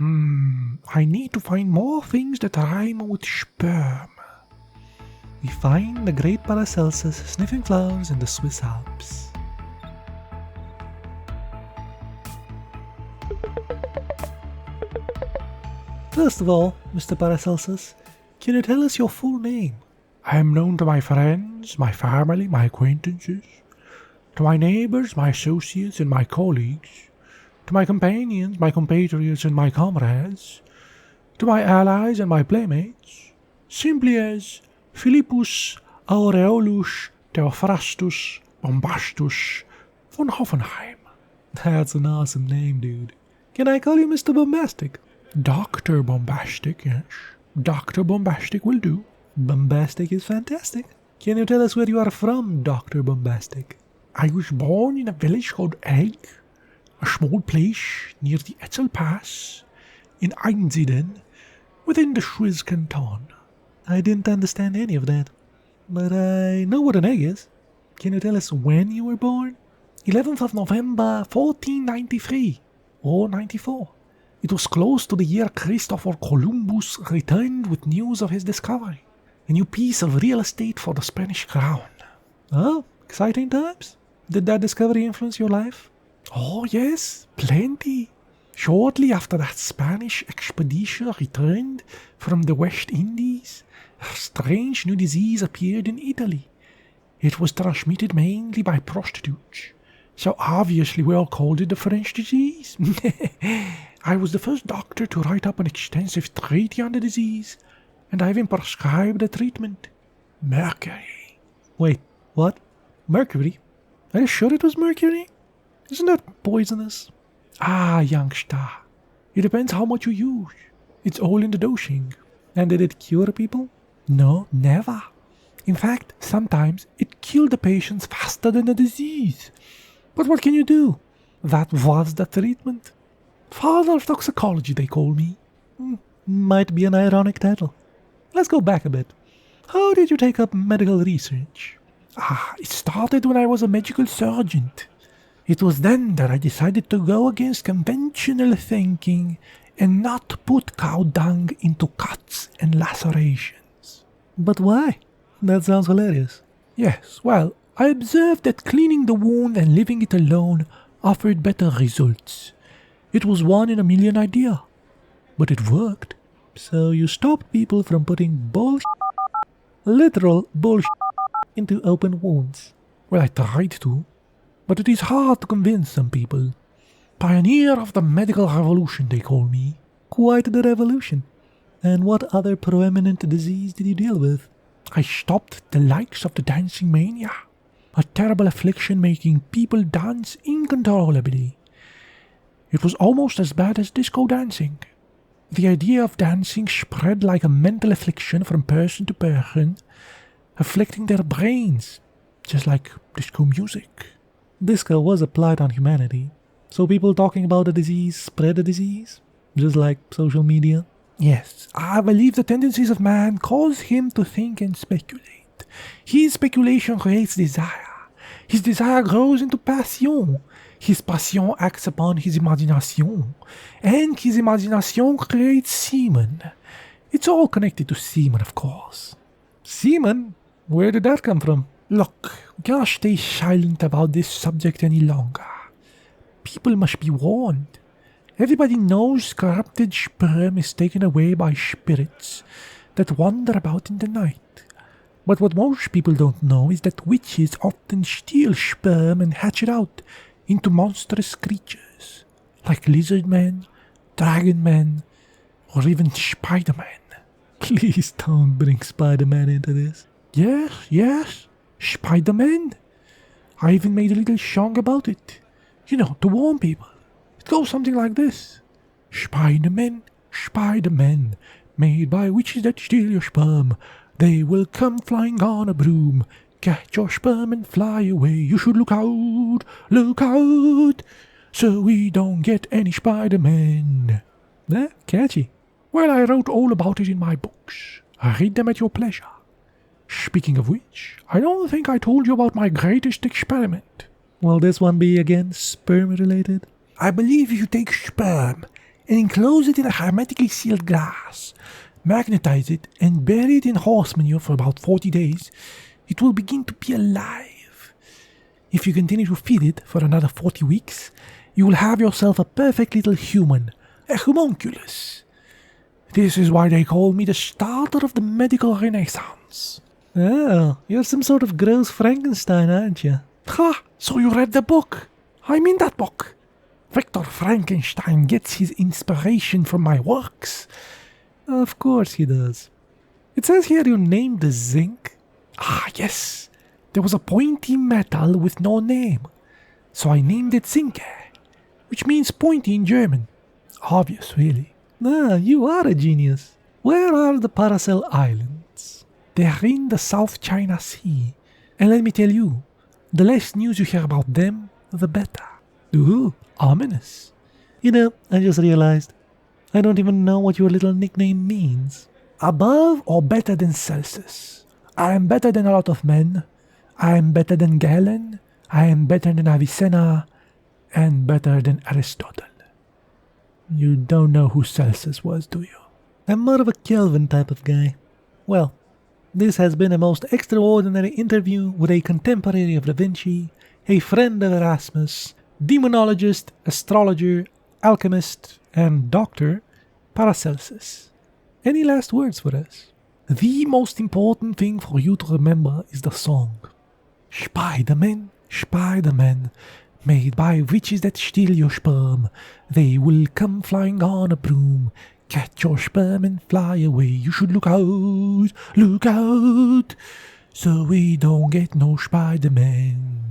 I need to find more things that rhyme with sperm. We find the great Paracelsus sniffing flowers in the Swiss Alps. First of all, Mr. Paracelsus, can you tell us your full name? I am known to my friends, my family, my acquaintances, to my neighbors, my associates, and my colleagues, to my companions, my compatriots, and my comrades, to my allies and my playmates, simply as Philippus Aureolus Theophrastus Bombastus von Hoffenheim. That's an awesome name, dude. Can I call you Mr. Bombastic? Dr. Bombastic, yes. Dr. Bombastic will do. Bombastic is fantastic. Can you tell us where you are from, Dr. Bombastic? I was born in a village called Egg, a small place near the Etzel Pass, in Einsiedeln, within the Swiss canton. I didn't understand any of that, but I know what an egg is. Can you tell us when you were born? 11th of November, 1493, or 94. It was close to the year Christopher Columbus returned with news of his discovery. A new piece of real estate for the Spanish crown. Oh, exciting times. Did that discovery influence your life? Oh yes, plenty. Shortly after that Spanish expedition returned from the West Indies, a strange new disease appeared in Italy. It was transmitted mainly by prostitutes. So obviously we all called it the French disease. I was the first doctor to write up an extensive treatise on the disease, and I even prescribed a treatment. Mercury. Wait, what? Mercury? Are you sure it was mercury? Isn't that poisonous? Ah, youngster. It depends how much you use. It's all in the dosing. And did it cure people? No, never. In fact, sometimes it killed the patients faster than the disease. But what can you do? That was the treatment. Father of toxicology, they call me. Might be an ironic title. Let's go back a bit. How did you take up medical research? It started when I was a medical sergeant. It was then that I decided to go against conventional thinking and not put cow dung into cuts and lacerations. But why? That sounds hilarious. Yes, well, I observed that cleaning the wound and leaving it alone offered better results. It was 1 in a million idea. But it worked. So you stopped people from putting literal bullshit into open wounds. Well, I tried to, but it is hard to convince some people. Pioneer of the medical revolution, they call me. Quite the revolution. And what other proeminent disease did you deal with? I stopped the likes of the dancing mania, a terrible affliction making people dance incontrollably. It was almost as bad as disco dancing. The idea of dancing spread like a mental affliction from person to person, afflicting their brains, just like disco music. Disco was applied on humanity, so people talking about the disease spread the disease, just like social media. Yes, I believe the tendencies of man cause him to think and speculate. His speculation creates desire. His desire grows into passion. His passion acts upon his imagination, and his imagination creates semen. It's all connected to semen, of course. Semen? Where did that come from? Look, we cannot stay silent about this subject any longer. People must be warned. Everybody knows corrupted sperm is taken away by spirits that wander about in the night. But what most people don't know is that witches often steal sperm and hatch it out into monstrous creatures, like lizard men, dragon men, or even Spider-Man. Please don't bring Spider-Man into this. Yes, Spider-Man. I even made a little song about it. You know, to warn people. It goes something like this. Spider-Man, Spider-Man, made by witches that steal your sperm. They will come flying on a broom. Catch your sperm and fly away. You should look out, so we don't get any Spider-Man. Catchy. Well, I wrote all about it in my books. Read them at your pleasure. Speaking of which, I don't think I told you about my greatest experiment. Will this one be again sperm related? I believe if you take sperm and enclose it in a hermetically sealed glass. Magnetize it and bury it in horse manure for about 40 days. It will begin to be alive. If you continue to feed it for another 40 weeks, you will have yourself a perfect little human, a homunculus. This is why they call me the starter of the medical renaissance. Oh, you're some sort of gross Frankenstein, aren't you? Ha! So you read the book? I'm in that book. Victor Frankenstein gets his inspiration from my works. Of course he does. It says here you named the zinc. Ah, yes. There was a pointy metal with no name. So I named it Zinke, which means pointy in German. Obvious, really. Ah, you are a genius. Where are the Paracel Islands? They are in the South China Sea. And let me tell you, the less news you hear about them, the better. Ooh, ominous. You know, I just realized, I don't even know what your little nickname means. Above or better than Celsus. I am better than a lot of men. I am better than Galen. I am better than Avicenna. And better than Aristotle. You don't know who Celsus was, do you? I'm more of a Kelvin type of guy. Well, this has been a most extraordinary interview with a contemporary of Da Vinci, a friend of Erasmus, demonologist, astrologer, alchemist, and doctor, Paracelsus. Any last words for us? The most important thing for you to remember is the song. Spider-Man, Spider-Man, made by witches that steal your sperm. They will come flying on a broom. Catch your sperm and fly away. You should look out, so we don't get no Spider-Man.